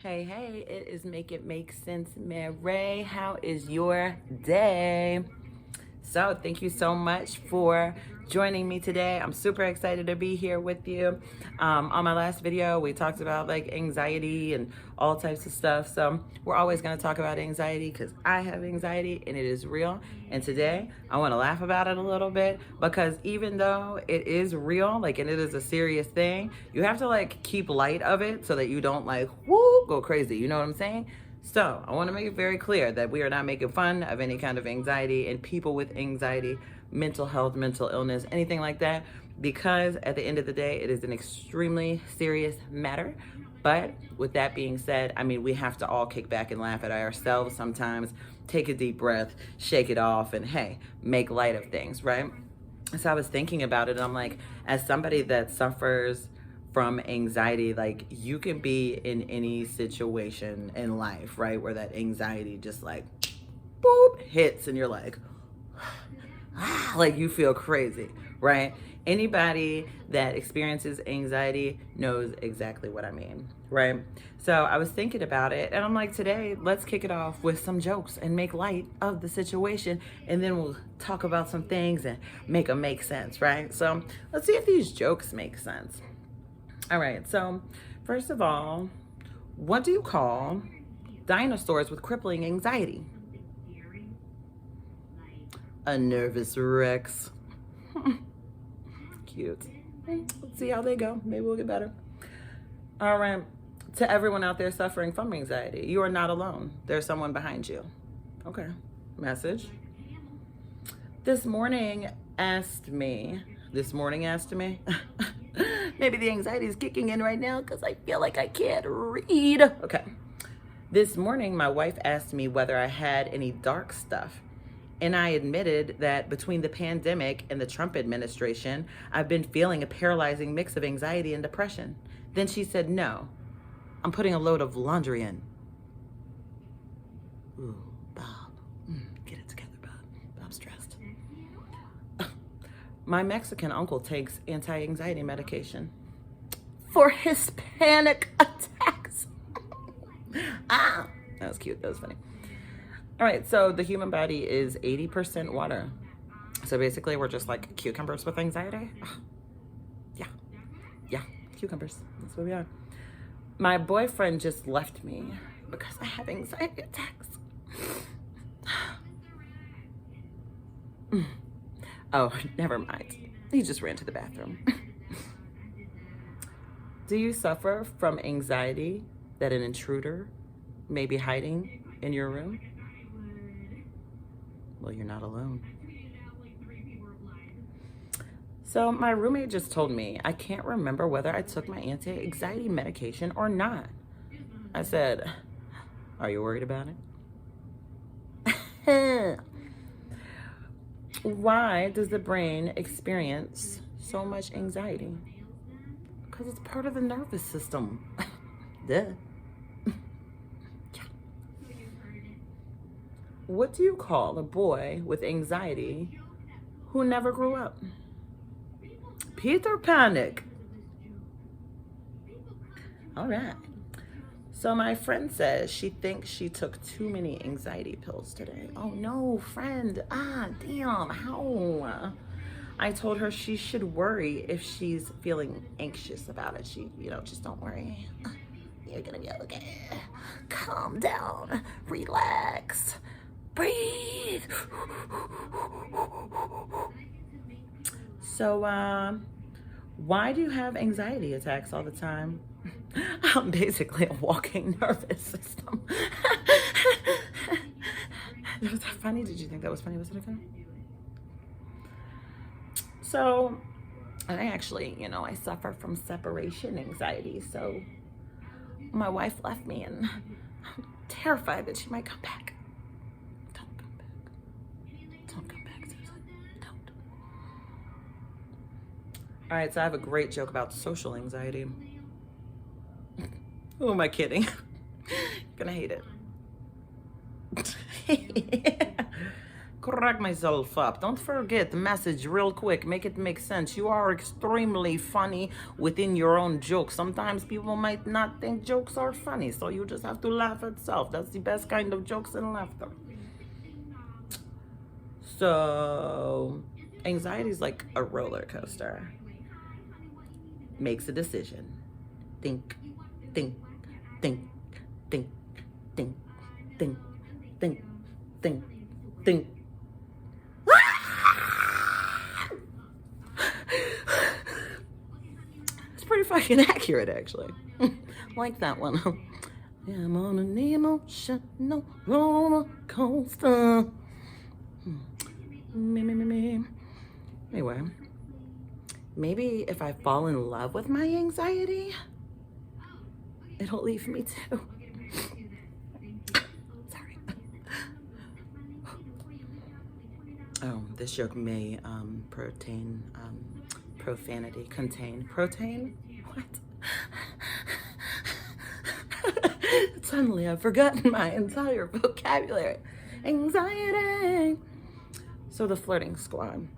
Hey, hey, it is Make It Make Sense, Mary. How is your day? So, thank you so much for joining me today. I'm super excited to be here with you. On my last video, we talked about like anxiety and all types of stuff. So, we're always going to talk about anxiety because I have anxiety and it is real. And today, I want to laugh about it a little bit because even though it is real, like, and it is a serious thing, you have to like keep light of it so that you don't like, whoo, go crazy. You know what I'm saying? So, I want to make it very clear that we are not making fun of any kind of anxiety and people with anxiety, mental health, mental illness, anything like that, because at the end of the day, it is an extremely serious matter. But with that being said, I mean, we have to all kick back and laugh at ourselves sometimes, take a deep breath, shake it off, and hey, make light of things, right? So I was thinking about it, and I'm like, as somebody that suffers from anxiety, like you can be in any situation in life, right, where that anxiety just like boop hits and you're like like you feel crazy, right? Anybody that experiences anxiety knows exactly what I mean, right? So I was thinking about it and I'm like, today, let's kick it off with some jokes and make light of the situation. And then we'll talk about some things and make them make sense, right? So let's see if these jokes make sense. All right, so first of all, what do you call dinosaurs with crippling anxiety? A nervous Rex. Cute. Let's see how they go. Maybe we'll get better. All right. To everyone out there suffering from anxiety, you are not alone. There's someone behind you. Okay. Message. This morning asked me. Maybe the anxiety is kicking in right now because I feel like I can't read. Okay. This morning, my wife asked me whether I had any dark stuff. And I admitted that between the pandemic and the Trump administration, I've been feeling a paralyzing mix of anxiety and depression. Then she said, no, I'm putting a load of laundry in. Ooh, Bob, get it together, Bob. Bob's stressed. My Mexican uncle takes anti-anxiety medication for his panic attacks. That was cute. That was funny. All right, so the human body is 80% water. So basically, we're just like cucumbers with anxiety. Yeah, cucumbers. That's what we are. My boyfriend just left me because I have anxiety attacks. Oh, never mind. He just ran to the bathroom. Do you suffer from anxiety that an intruder may be hiding in your room? Well, you're not alone. So my roommate just told me I can't remember whether I took my anti-anxiety medication or not. I said, are you worried about it? Why does the brain experience so much anxiety? Because it's part of the nervous system. Duh. What do you call a boy with anxiety who never grew up? Peter Panic. All right. So my friend says she thinks she took too many anxiety pills today. Oh no, friend. Damn. How? I told her she should worry if she's feeling anxious about it. Just don't worry. You're gonna be okay. Calm down. Relax. Breathe. So, why do you have anxiety attacks all the time? I'm basically a walking nervous system. Was that funny? Did you think that was funny? Was it funny? So, I actually, I suffer from separation anxiety. So, my wife left me and I'm terrified that she might come back. Don't come back. Don't come back, Susan. Don't. All right, so I have a great joke about social anxiety. Who am I kidding? You're gonna hate it. correct myself up. Don't forget the message real quick. Make it make sense. You are extremely funny within your own jokes. Sometimes people might not think jokes are funny, so you just have to laugh at self. That's the best kind of jokes and laughter. So, anxiety is like a roller coaster. Makes a decision. Think, think, think, think, think, think, think, think, think. It's pretty fucking accurate, actually. Like that one. Yeah, I'm on an emotional roller coaster. Me. Anyway, maybe if I fall in love with my anxiety, it'll leave me too. Sorry. Oh, this joke may contain protein. What? Suddenly I've forgotten my entire vocabulary. Anxiety. So the flirting squad.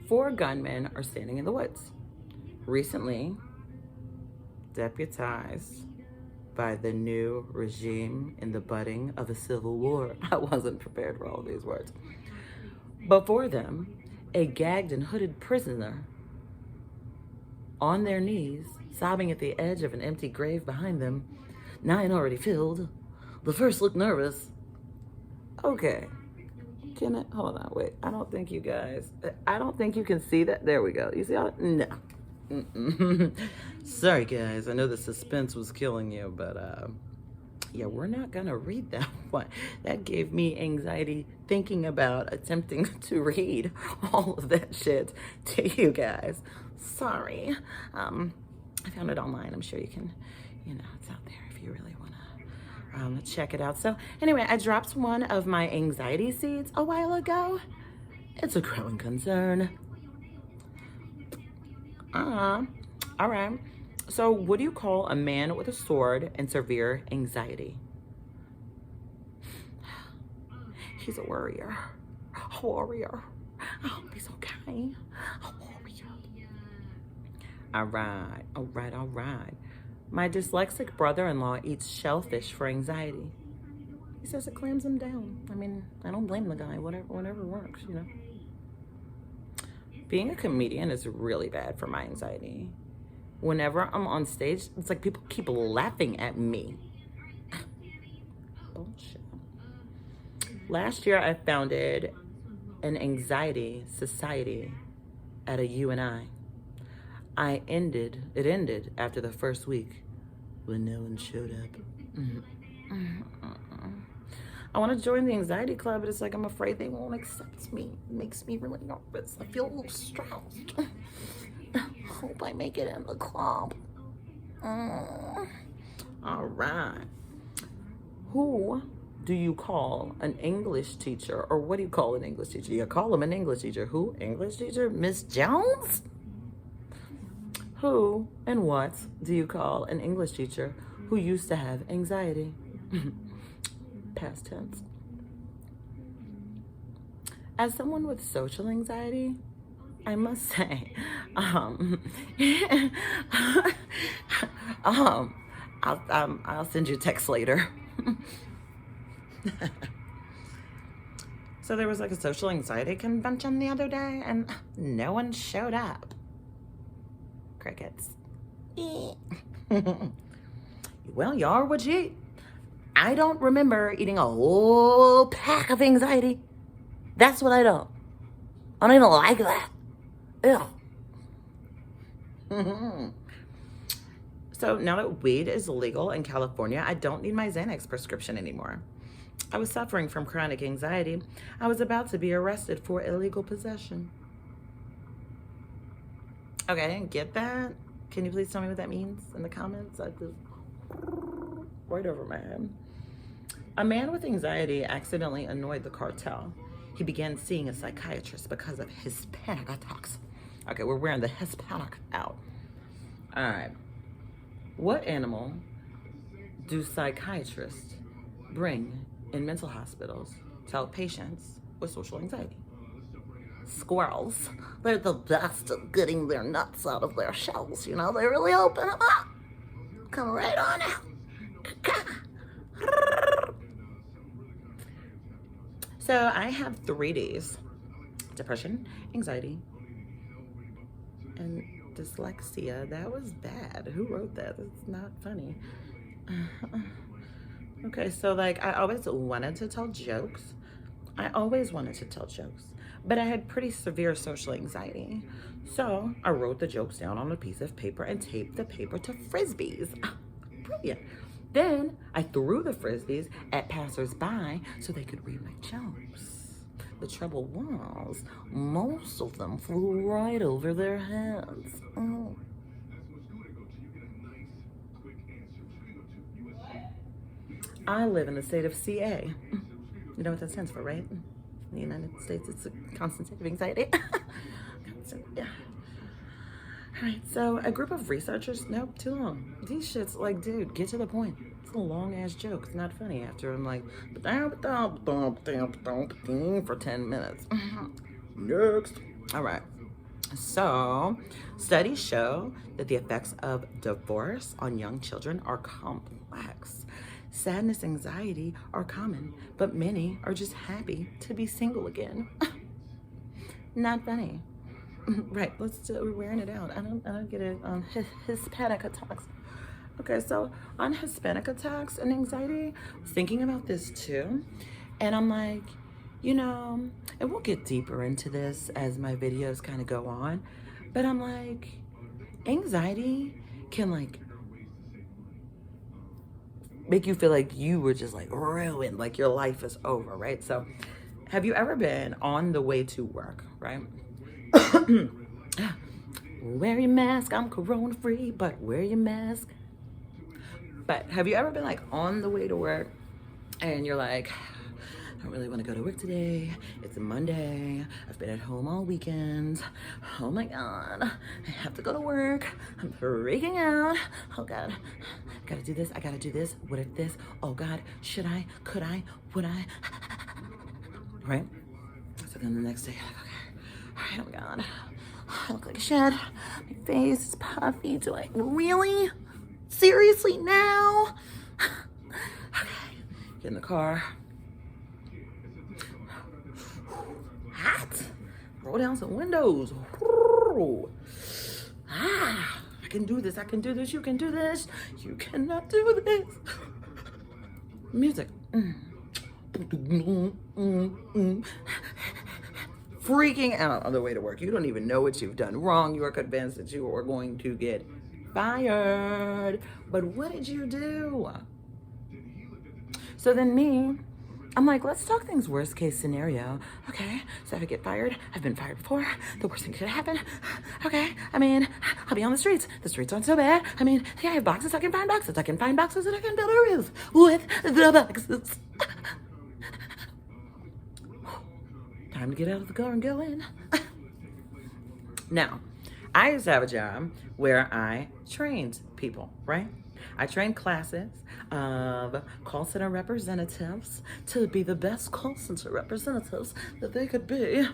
4 gunmen are standing in the woods. Recently deputized by the new regime in the budding of a civil war. I wasn't prepared for all these words. Before them, a gagged and hooded prisoner on their knees, sobbing at the edge of an empty grave behind them. 9 already filled. The first looked nervous. Okay. Can I, hold on, wait. I don't think you can see that. There we go. You see how, no. Sorry guys, I know the suspense was killing you, but yeah, we're not gonna read that one. That gave me anxiety thinking about attempting to read all of that shit to you guys. Sorry. I found it online. I'm sure you can, it's out there if you really want to check it out. So anyway, I dropped one of my anxiety seeds a while ago. It's a growing concern. All right. So what do you call a man with a sword and severe anxiety? He's a warrior. A warrior. I hope he's okay. A warrior. All right. My dyslexic brother-in-law eats shellfish for anxiety. He says it calms him down. I mean, I don't blame the guy. Whatever works, Being a comedian is really bad for my anxiety. Whenever I'm on stage, it's like people keep laughing at me. Bullshit. Last year, I founded an anxiety society at a UNI. It ended after the first week when no one showed up. I want to join the anxiety club, but it's like I'm afraid they won't accept me. It makes me really nervous. I feel a little stressed. I hope I make it in the club. All right. Who do you call an English teacher? Or what do you call an English teacher? You call them an English teacher. Who? English teacher? Miss Jones? Who and what do you call an English teacher who used to have anxiety? Past tense. As someone with social anxiety, I must say, I'll send you a text later. So there was like a social anxiety convention the other day, and no one showed up. Crickets. Well, you are what you eat. I don't remember eating a whole pack of anxiety. That's what I don't. I don't even like that. Ew. So now that weed is legal in California, I don't need my Xanax prescription anymore. I was suffering from chronic anxiety. I was about to be arrested for illegal possession. Okay, I didn't get that. Can you please tell me what that means in the comments? I just right over my head. A man with anxiety accidentally annoyed the cartel. He began seeing a psychiatrist because of his panic attacks. Okay, we're wearing the Hispanic out. All right. What animal do psychiatrists bring in mental hospitals to help patients with social anxiety. Squirrels, they're the best at getting their nuts out of their shells, you know? They really open them up. Come right on out. So I have 3 Ds: depression, anxiety, and dyslexia. That was bad. Who wrote that? That's not funny. Okay, so like I always wanted to tell jokes. But I had pretty severe social anxiety. So I wrote the jokes down on a piece of paper and taped the paper to frisbees. Brilliant. Then I threw the frisbees at passersby so they could read my jokes. The trouble was, most of them flew right over their heads. I live in the state of CA. You know what that stands for, right? In the United States, it's a constant state of anxiety. Yeah. All right, so a group of researchers, nope, too long. These shits, like, dude, get to the point. It's a long ass joke. It's not funny after I'm like, for 10 minutes. Next. All right. So, studies show that the effects of divorce on young children are complex. Sadness, anxiety are common, but many are just happy to be single again. Not funny. Right, we're wearing it out. I don't get it. Hispanic attacks. Okay, so on Hispanic attacks and anxiety, I was thinking about this too. And I'm like, you know, and we'll get deeper into this as my videos kind of go on. But I'm like, anxiety can like make you feel like you were just like ruined, like your life is over, right? So have you ever been on the way to work, right? Wear your mask, I'm corona free, but wear your mask. But have you ever been like on the way to work and you're like, I don't really want to go to work today. It's a Monday. I've been at home all weekend. Oh my God, I have to go to work. I'm freaking out. Oh God, I gotta do this. I gotta do this. What if this? Oh God, should I? Could I? Would I? Right? So then the next day, okay, all right, oh my God, I look like a shit. My face is puffy. Do I really? Seriously now? Okay, get in the car. Hot. Roll down some windows. I can do this. I can do this. You can do this. You cannot do this. Music. Freaking out on the way to work. You don't even know what you've done wrong. You are convinced that you are going to get fired. But what did you do? So then I'm like, let's talk things worst case scenario. Okay, so if I get fired, I've been fired before. The worst thing could happen. Okay, I mean, I'll be on the streets. The streets aren't so bad. I mean, yeah, I have boxes. I can find boxes. I can find boxes and I can build a roof with the boxes. Time to get out of the car and go in. Now, I used to have a job where I trained people, right? I trained classes of call center representatives to be the best call center representatives that they could be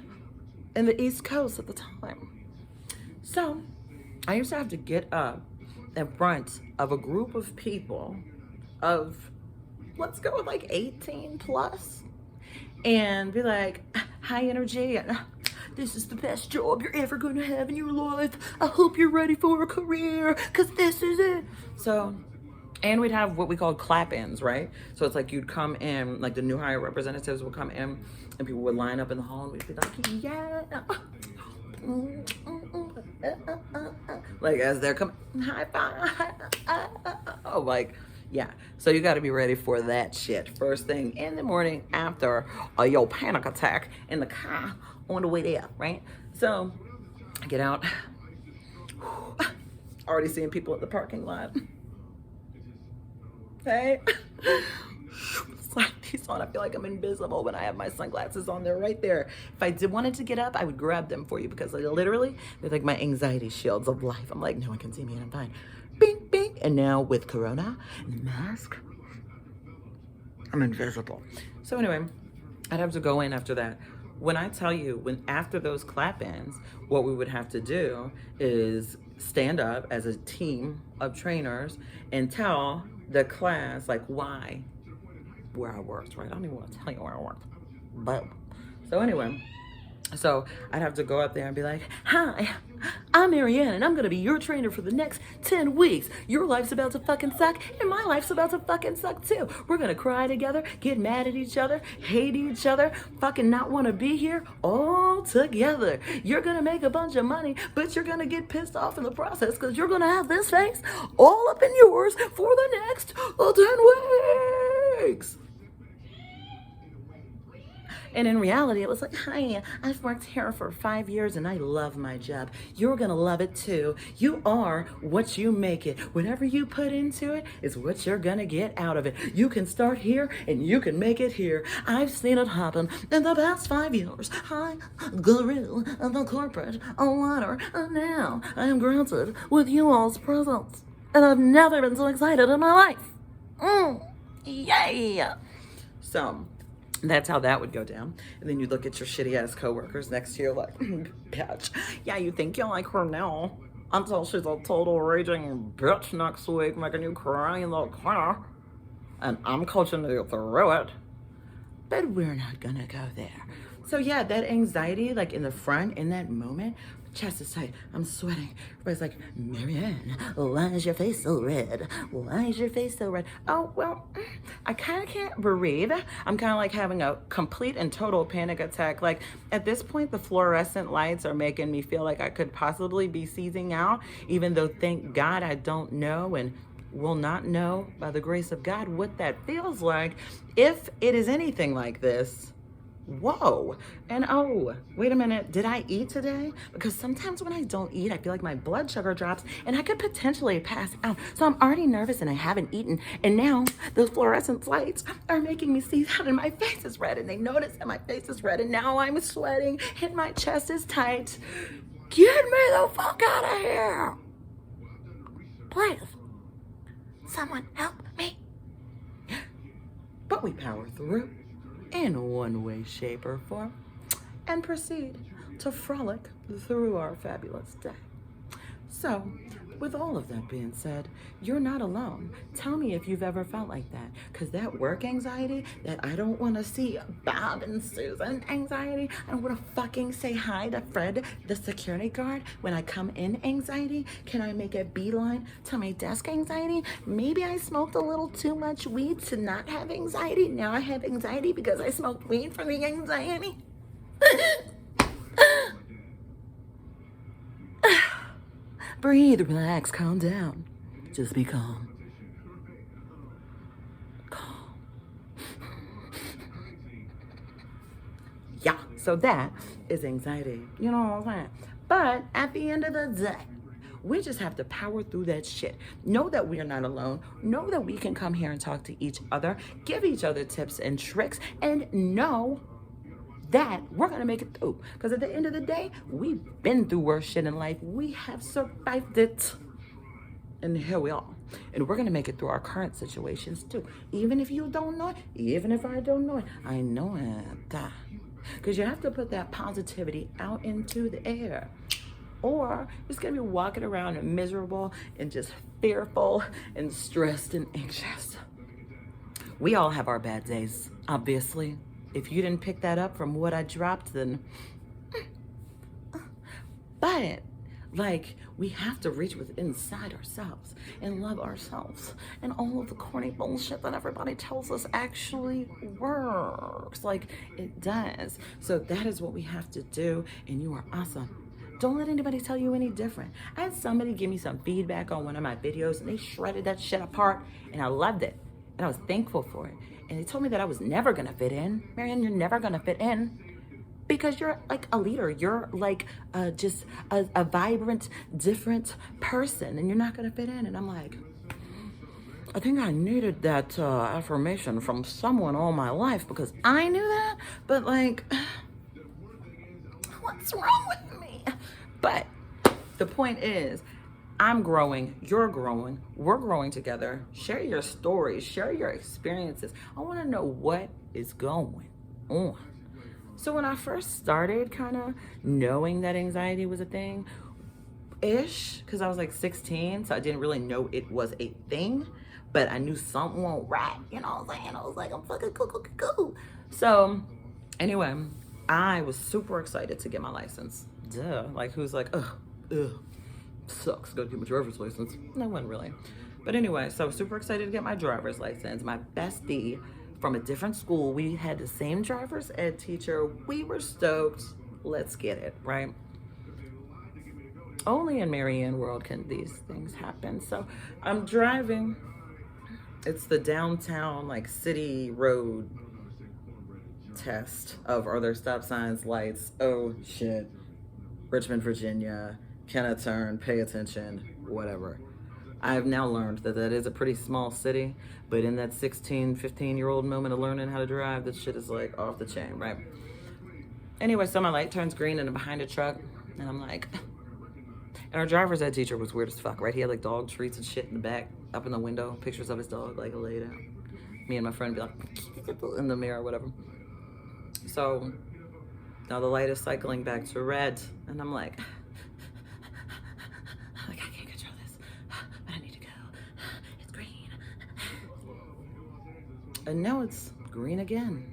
in the East Coast at the time. So I used to have to get up in front of a group of people of, let's go with like 18 plus, and be like, high energy, and this is the best job you're ever going to have in your life. I hope you're ready for a career, because this is it. So, and we'd have what we call clap-ins, right? So it's like you'd come in, like the new hire representatives would come in, and people would line up in the hall, and we'd be like, yeah. Like as they're coming, high five. Oh, like, yeah. So you got to be ready for that shit. First thing in the morning after your panic attack in the car on the way there, right? So I get out, already seeing people at the parking lot. Hey, these on. I feel like I'm invisible when I have my sunglasses on. They're right there. If I wanted to get up, I would grab them for you because like, literally they're like my anxiety shields of life. I'm like, no one can see me and I'm fine. Bing, bing. And now with Corona and the mask, I'm invisible. So anyway, I'd have to go in after that. When I tell you, when after those clap-ins, what we would have to do is stand up as a team of trainers and tell the class like why where I worked, right? I don't even want to tell you where I worked. But so anyway, so I'd have to go up there and be like, hi, I'm Marianne, and I'm going to be your trainer for the next 10 weeks. Your life's about to fucking suck, and my life's about to fucking suck too. We're going to cry together, get mad at each other, hate each other, fucking not want to be here, all together. You're going to make a bunch of money, but you're going to get pissed off in the process because you're going to have this face all up in yours for the next 10 weeks. And in reality, it was like, hi, I've worked here for 5 years and I love my job. You're gonna love it too. You are what you make it. Whatever you put into it is what you're gonna get out of it. You can start here and you can make it here. I've seen it happen in the past 5 years. I grew in the corporate ladder, and now I am granted with you all's presence. And I've never been so excited in my life. Yay! So, that's how that would go down. And then you look at your shitty ass coworkers next to you like, bitch. Yeah, you think you like her now until she's a total raging bitch next week, making you cry in the corner. And I'm coaching you through it. But we're not gonna go there. So yeah, that anxiety, like in the front, in that moment, chest is tight, I'm sweating. Everybody's like, Marianne, why is your face so red? Why is your face so red? Oh, well, I kind of can't breathe. I'm kind of like having a complete and total panic attack. Like at this point, the fluorescent lights are making me feel like I could possibly be seizing out, even though thank God I don't know and will not know by the grace of God what that feels like. If it is anything like this, whoa. And oh, wait a minute, did I eat today? Because sometimes when I don't eat, I feel like my blood sugar drops and I could potentially pass out. So I'm already nervous and I haven't eaten. And now those fluorescent lights are making me see that and my face is red, and they notice that my face is red, and now I'm sweating and my chest is tight. Get me the fuck out of here. Please, someone help me. But we power through in one way, shape, or form, and proceed to frolic through our fabulous day. So, with all of that being said, you're not alone. Tell me if you've ever felt like that, because that work anxiety, that I don't want to see Bob and Susan anxiety, I don't want to fucking say hi to Fred, the security guard, when I come in anxiety, can I make a beeline to my desk anxiety? Maybe I smoked a little too much weed to not have anxiety. Now I have anxiety because I smoked weed for the anxiety. Breathe, relax, calm down. Just be calm. Calm. Yeah, so that is anxiety. You know what I'm saying? But at the end of the day, we just have to power through that shit. Know that we are not alone. Know that we can come here and talk to each other, give each other tips and tricks, and know that we're gonna make it through. Because at the end of the day, we've been through worse shit in life. We have survived it. And here we are. And we're gonna make it through our current situations too. Even if you don't know it, even if I don't know it, I know it. Because you have to put that positivity out into the air. Or you're just gonna be walking around miserable and just fearful and stressed and anxious. We all have our bad days, obviously. If you didn't pick that up from what I dropped, then... But, like, we have to reach within inside ourselves and love ourselves. And all of the corny bullshit that everybody tells us actually works. Like, it does. So that is what we have to do, and you are awesome. Don't let anybody tell you any different. I had somebody give me some feedback on one of my videos, and they shredded that shit apart, and I loved it. And I was thankful for it. And they told me that I was never gonna fit in. Marianne, you're never gonna fit in because you're like a leader. You're like just a vibrant, different person, and you're not gonna fit in. And I'm like, I think I needed that affirmation from someone all my life because I knew that, but like, what's wrong with me? But the point is, I'm growing, you're growing, we're growing together. Share your stories, share your experiences. I want to know what is going on. So when I first started kind of knowing that anxiety was a thing, ish, because I was like 16, so I didn't really know it was a thing, but I knew something won't right. You know what I'm saying? I was like, I'm fucking cool. So anyway, I was super excited to get my license. Duh. Like, who's like, ugh, sucks, gotta get my driver's license. No one really. But anyway, so super excited to get my driver's license. My bestie from a different school, we had the same driver's ed teacher. We were stoked. Let's get it, right? Only in Marianne world can these things happen. So I'm driving. It's the downtown, like, city road test of, are there stop signs, lights? Oh shit. Richmond, Virginia. Can I turn? Pay attention. Whatever. I have now learned that that is a pretty small city, but in that 16, 15-year-old moment of learning how to drive, this shit is like off the chain, right? Anyway, so my light turns green and I'm behind a truck, and I'm like, and our driver's ed teacher was weird as fuck, right? He had like dog treats and shit in the back, up in the window, pictures of his dog, like laid out. Me and my friend be like, in the mirror, whatever. So now the light is cycling back to red, and I'm like, I can't control this, but I need to go. It's green. And now it's green again.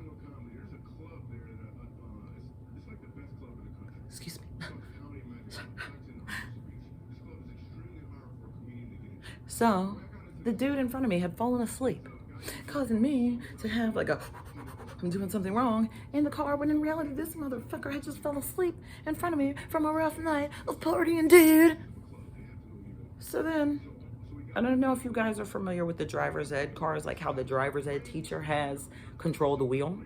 Excuse me. So the dude in front of me had fallen asleep, causing me to have like I'm doing something wrong in the car, when in reality this motherfucker had just fell asleep in front of me from a rough night of partying, dude. So then, I don't know if you guys are familiar with the driver's ed cars, like how the driver's ed teacher has control of the wheel.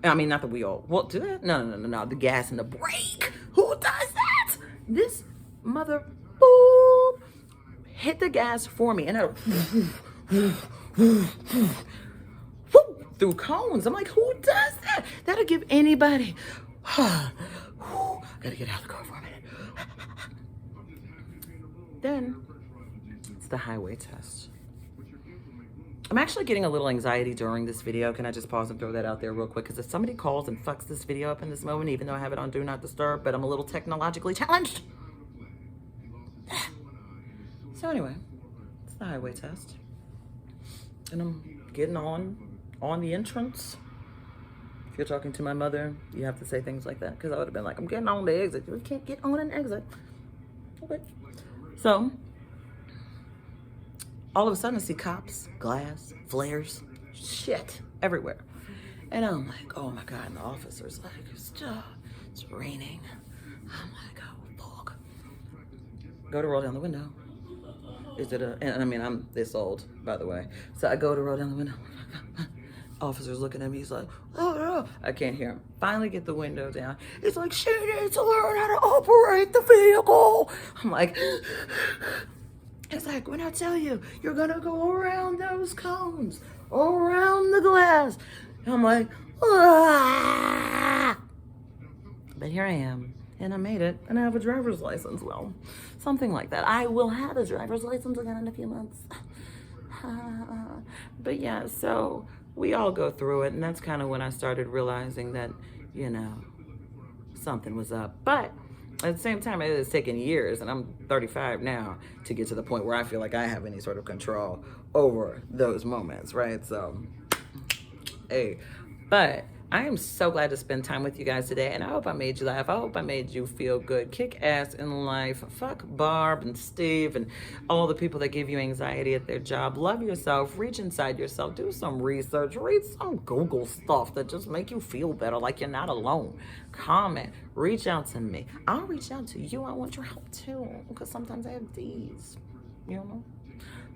I mean, not the wheel. Well, do that? No. The gas and the brake. Who does that? This mother boop hit the gas for me, and through cones. I'm like, who does that? That'll give anybody. Gotta get out of the car for a minute. Then it's the highway test. I'm actually getting a little anxiety during this video. Can I just pause and throw that out there real quick? Because if somebody calls and fucks this video up in this moment, even though I have it on Do Not Disturb, but I'm a little technologically challenged. So anyway, it's the highway test. And I'm getting on the entrance. If you're talking to my mother, you have to say things like that, because I would have been like, I'm getting on the exit. You can't get on an exit. Okay. So all of a sudden I see cops, glass, flares, shit everywhere. And I'm like, oh my God, and the officer's like, it's raining. I'm like, oh fuck. Go to roll down the window. Is it and I mean, I'm this old, by the way. So I go to roll down the window. Officer's looking at me, he's like, oh no. I can't hear him. Finally get the window down. It's like, she needs to learn how to operate the vehicle. I'm like, it's like, when I tell you, you're gonna go around those cones, around the glass. And I'm like, ah. But here I am, and I made it, and I have a driver's license. Well, something like that. I will have a driver's license again in a few months. But yeah, so we all go through it, and that's kind of when I started realizing that, you know, something was up. But at the same time, it has taken years, and I'm 35 now, to get to the point where I feel like I have any sort of control over those moments, right? So, hey, but I am so glad to spend time with you guys today, and I hope I made you laugh. I hope I made you feel good. Kick ass in life. Fuck Barb and Steve and all the people that give you anxiety at their job. Love yourself. Reach inside yourself. Do some research. Read some Google stuff that just make you feel better, like you're not alone. Comment. Reach out to me. I'll reach out to you. I want your help too, because sometimes I have these, you know?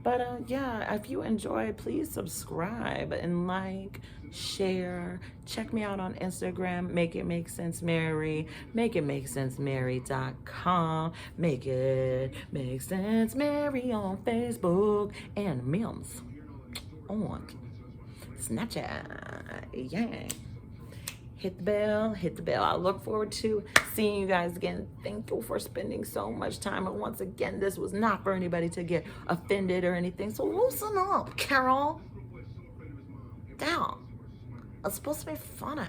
But yeah, if you enjoyed, please subscribe and like, share. Check me out on Instagram, Make It Make Sense Mary, makeitmakesensemary.com, Make It Make Sense Mary on Facebook, and Mims on Snapchat. Yeah. Hit the bell, hit the bell. I look forward to seeing you guys again. Thank you for spending so much time. And once again, this was not for anybody to get offended or anything. So loosen up, Carol. Down. It's supposed to be funny.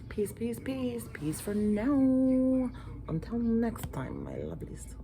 Peace, peace, peace. Peace for now. Until next time, my lovelies.